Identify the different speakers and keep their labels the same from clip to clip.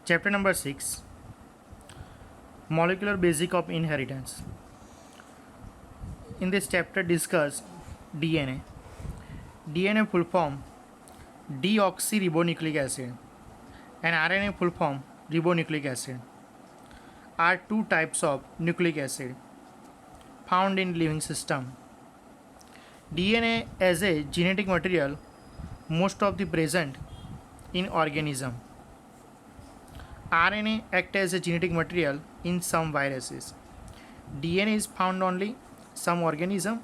Speaker 1: Chapter number 6, Molecular Basic of Inheritance. In this chapter discuss DNA. DNA full form deoxyribonucleic acid and RNA full form ribonucleic acid are two types of nucleic acid found in living system. DNA as a genetic material most of the present in organism. RNA act as a genetic material in some viruses. DNA is found only some organism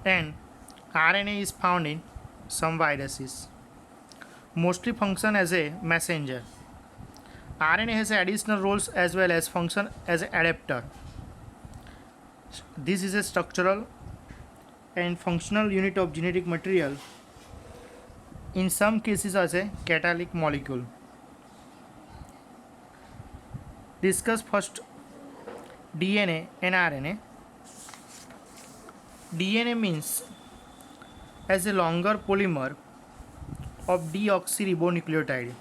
Speaker 1: and RNA is found in some viruses. Mostly function as a messenger. RNA has additional roles as well as function as an adapter. This is a structural and functional unit of genetic material, in some cases as a catalytic molecule. Discuss first DNA and RNA. DNA means as a longer polymer of deoxyribonucleotide.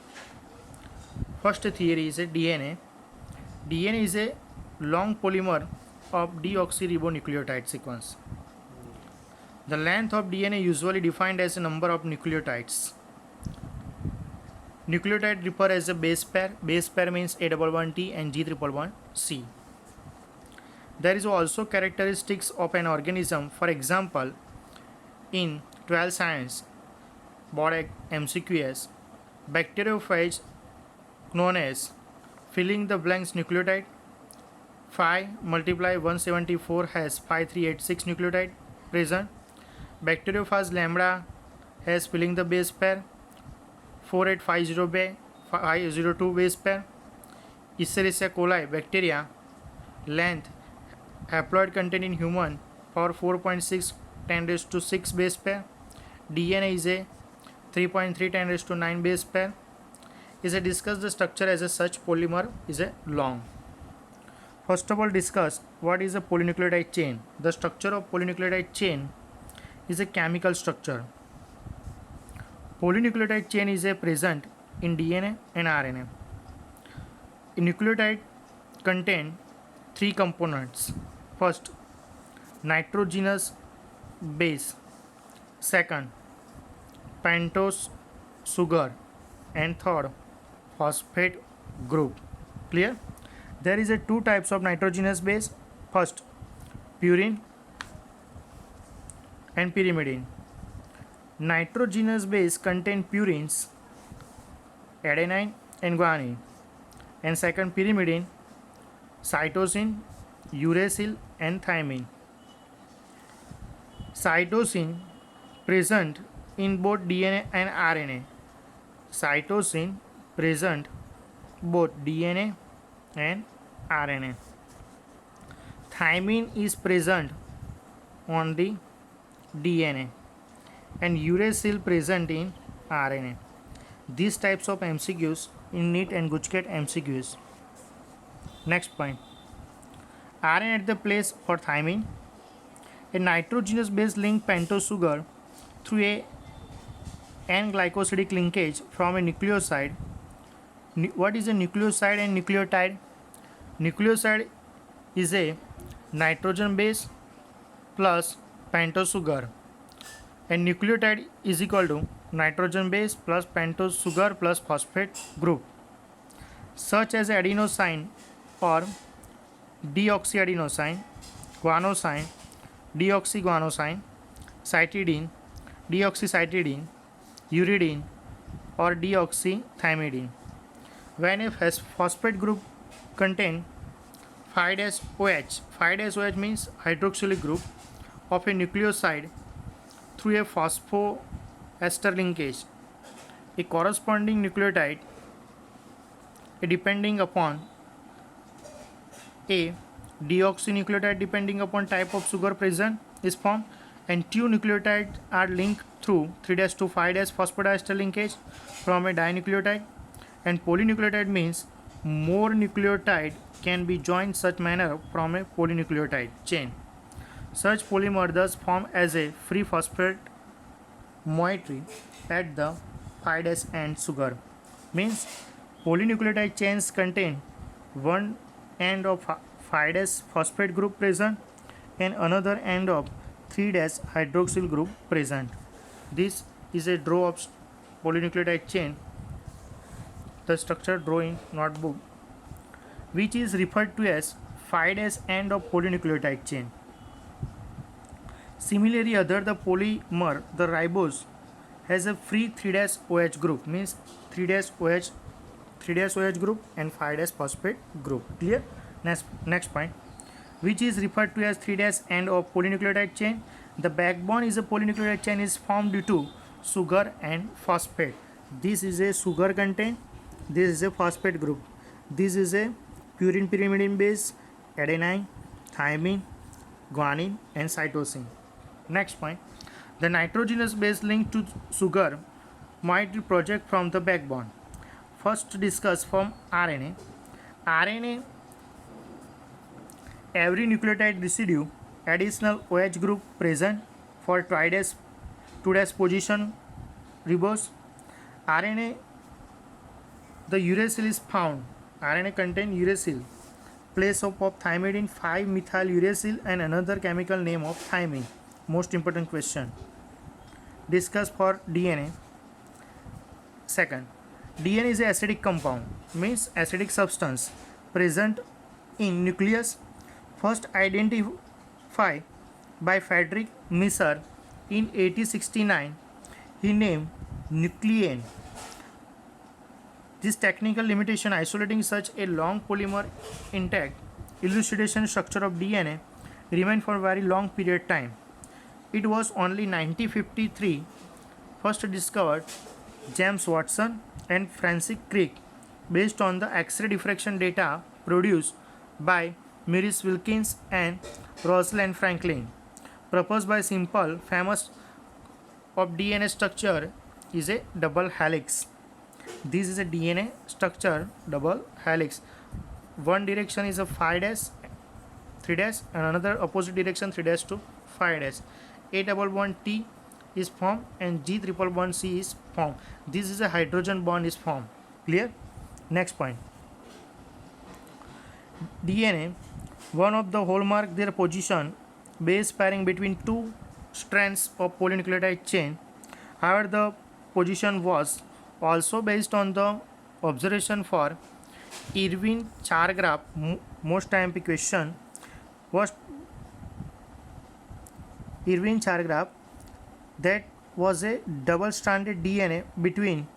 Speaker 1: First theory is a DNA. DNA is a long polymer of deoxyribonucleotide sequence. The length of DNA usually defined as a number of nucleotides. Nucleotide refer as a base pair. Base pair means A11T and G111C. There is also characteristics of an organism. For example, in 12th science, board MCQS, bacteriophage known as filling the blanks nucleotide. 5 multiply 174 has 5386 nucleotide present. Bacteriophage lambda has filling the base pair 4850 502 base pair. Escherichia coli bacteria length haploid content in human for 4.6 10 raised to 6 base pair. DNA is a 3.3 10 raised to 9 base pair. Is a discuss the structure as a such polymer is a long. First of all, discuss what is a polynucleotide chain. The structure of polynucleotide chain is a chemical structure. Polynucleotide chain is a present in DNA and RNA. A nucleotide contain three components. First, nitrogenous base. Second, pentose sugar, and third, phosphate group. Clear? There is a two types of nitrogenous base. First, purine and pyrimidine. Nitrogenous base contain purines, adenine and guanine, and second pyrimidine, cytosine, uracil and thymine. Cytosine present in both DNA and RNA. Cytosine present both DNA and RNA. Thymine is present on the DNA and uracil present in RNA. These types of MCQs in NEET and GUJCAT MCQs. Next point. RNA at the place for thymine. A nitrogenous base link pentose sugar through a N-glycosidic linkage from a nucleoside. What is a nucleoside and nucleotide? Nucleoside is a nitrogen base plus pentose sugar, and nucleotide is equal to nitrogen base plus pentose sugar plus phosphate group, such as adenosine or deoxyadenosine, guanosine, deoxyguanosine, cytidine, deoxycytidine, uridine, or deoxythymidine. When a phosphate group contain 5-OH, 5-OH means hydroxylic group of a nucleoside through a phosphoester linkage, a corresponding nucleotide depending upon a deoxynucleotide depending upon type of sugar present is formed, and two nucleotides are linked through 3-5- phosphodiester linkage from a dinucleotide. And polynucleotide means more nucleotide can be joined such manner from a polynucleotide chain. Such polymer thus form as a free phosphate moiety at the 5' end sugar. Means Polynucleotide chains contain one end of 5' phosphate group present and another end of 3' hydroxyl group present. This is a draw of polynucleotide chain, the structure draw in notebook, which is referred to as 5' end of polynucleotide chain. Similarly, other the polymer, the ribose, has a free 3' OH group, means 3' OH group and 5' phosphate group. Clear? Next point, which is referred to as 3' end of polynucleotide chain. The backbone is a polynucleotide chain is formed due to sugar and phosphate. This is a sugar content, this is a phosphate group, this is a purine pyrimidine base, adenine, thymine, guanine and cytosine. Next point, the nitrogenous base linked to sugar might project from the backbone. First discuss from RNA. RNA, every nucleotide residue additional OH group present for 2' position ribose. RNA, the uracil is found. RNA contain uracil, place of thymidine 5-methyl uracil and another chemical name of thymine. Most important question. Discuss for DNA. Second, DNA is an acidic compound, means acidic substance present in nucleus, first identified by Friedrich Misser in 1869. He named nuclein. This technical limitation isolating such a long polymer intact elucidation structure of DNA remained for a very long period time. It was only 1953 first discovered James Watson and Francis Crick based on the X-ray diffraction data produced by Maurice Wilkins and Rosalind Franklin. Proposed by simple famous of DNA structure is a double helix. This is a DNA structure double helix. One direction is a 5' 3' and another opposite direction 3' to 5'. A double bond T is formed and G triple bond C is formed. This is a hydrogen bond is formed. Clear? Next point. DNA, one of the hallmark their position base pairing between two strands of polynucleotide chain. However, the position was also based on the observation for Irving Chargaff. Most IMP question was Irving Chargaff, that was a double-stranded DNA between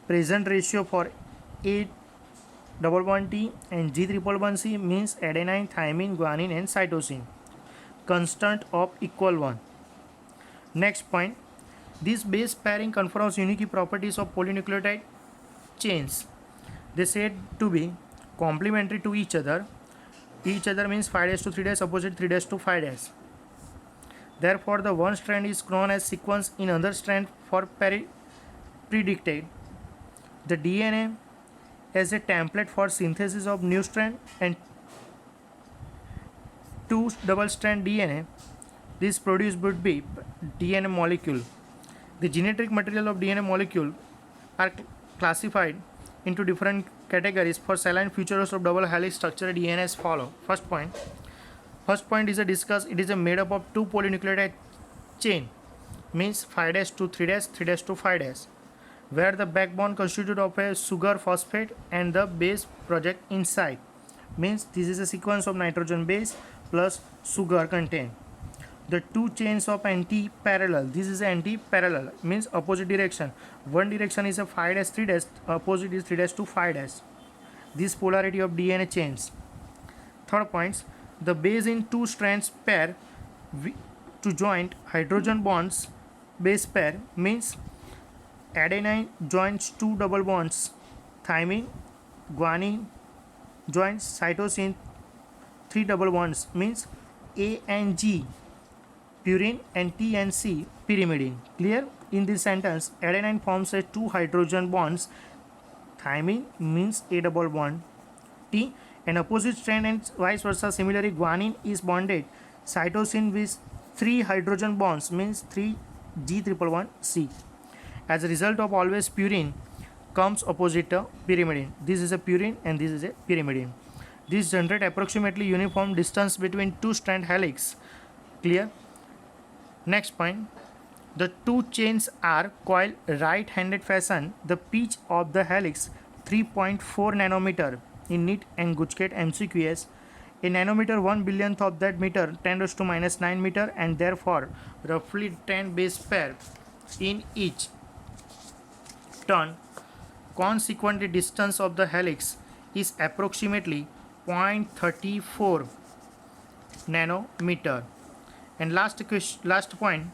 Speaker 1: present ratio for A double bond T and G triple bond C, means adenine, thymine, guanine and cytosine. Constant of equal 1. Next point, this base pairing confers unique properties of polynucleotide chains. They said to be complementary to each other. Each other means 5' to 3' opposite 3' to 5'. Therefore, the one strand is known as sequence in other strand for predicted. The DNA as a template for synthesis of new strand and two double strand DNA. This produced would be DNA molecule. The genetic material of DNA molecule are classified into different categories for saline features of double helix structure DNA as follow. First point is a discuss. It is a made up of two polynucleotide chain, means 5' to 3', 3' to 5', where the backbone constituted of a sugar phosphate and the base project inside, means this is a sequence of nitrogen base plus sugar content. The two chains of anti-parallel. This is anti-parallel, means opposite direction. One direction is a 5' 3', opposite is 3' to 5'. This polarity of DNA chains. Third points, the base in two strands pair to joint hydrogen bonds. Base pair means adenine joins two double bonds, thymine, guanine joins cytosine, three double bonds, means A and G, purine, and T and C, pyrimidine. Clear? In this sentence, adenine forms a two hydrogen bonds, thymine means A double bond T, and opposite strand and vice versa. Similarly, guanine is bonded cytosine with three hydrogen bonds, means 3 G triple bond C. As a result of always purine comes opposite a pyrimidine. This is a purine and this is a pyrimidine. This generate approximately uniform distance between two strand helix. Clear? Next point. The two chains are coiled right-handed fashion. The pitch of the helix 3.4 nanometer in NEET and Guchket MCQS. A nanometer 1 billionth of that meter 10 raised to minus 9 meter, and therefore roughly 10 base pair in each turn. Consequently, distance of the helix is approximately 0.34 nanometer. And last point,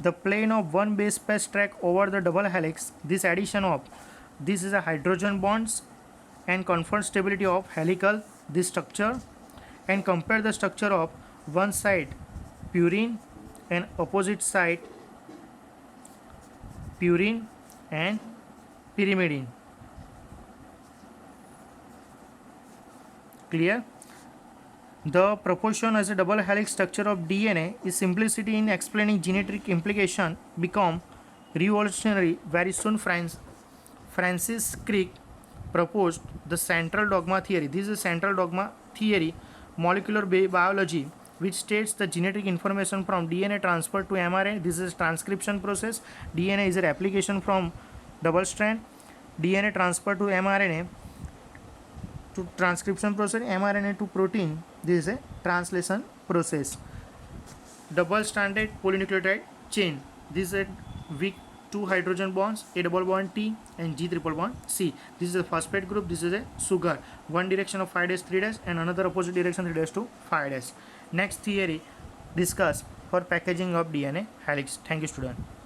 Speaker 1: the plane of one base pair track over the double helix. This addition of this is a hydrogen bonds and confers stability of helical this structure, and compare the structure of one side purine and opposite side purine and pyrimidine. Clear? The proportion as a double helix structure of DNA is simplicity in explaining genetic implication become revolutionary. Very soon Francis Crick proposed the central dogma theory. This is a central dogma theory, molecular biology, which states the genetic information from DNA transferred to mRNA. This is transcription process. DNA is a replication from double strand. DNA transferred to mRNA to transcription process. mRNA to protein. This is a translation process. Double stranded polynucleotide chain. This is a weak two hydrogen bonds, A double bond T and G triple bond C. This is a phosphate group. This is a sugar. One direction of 5' 3' and another opposite direction 3' to 5'. Next theory discuss for packaging of DNA helix. Thank you, student.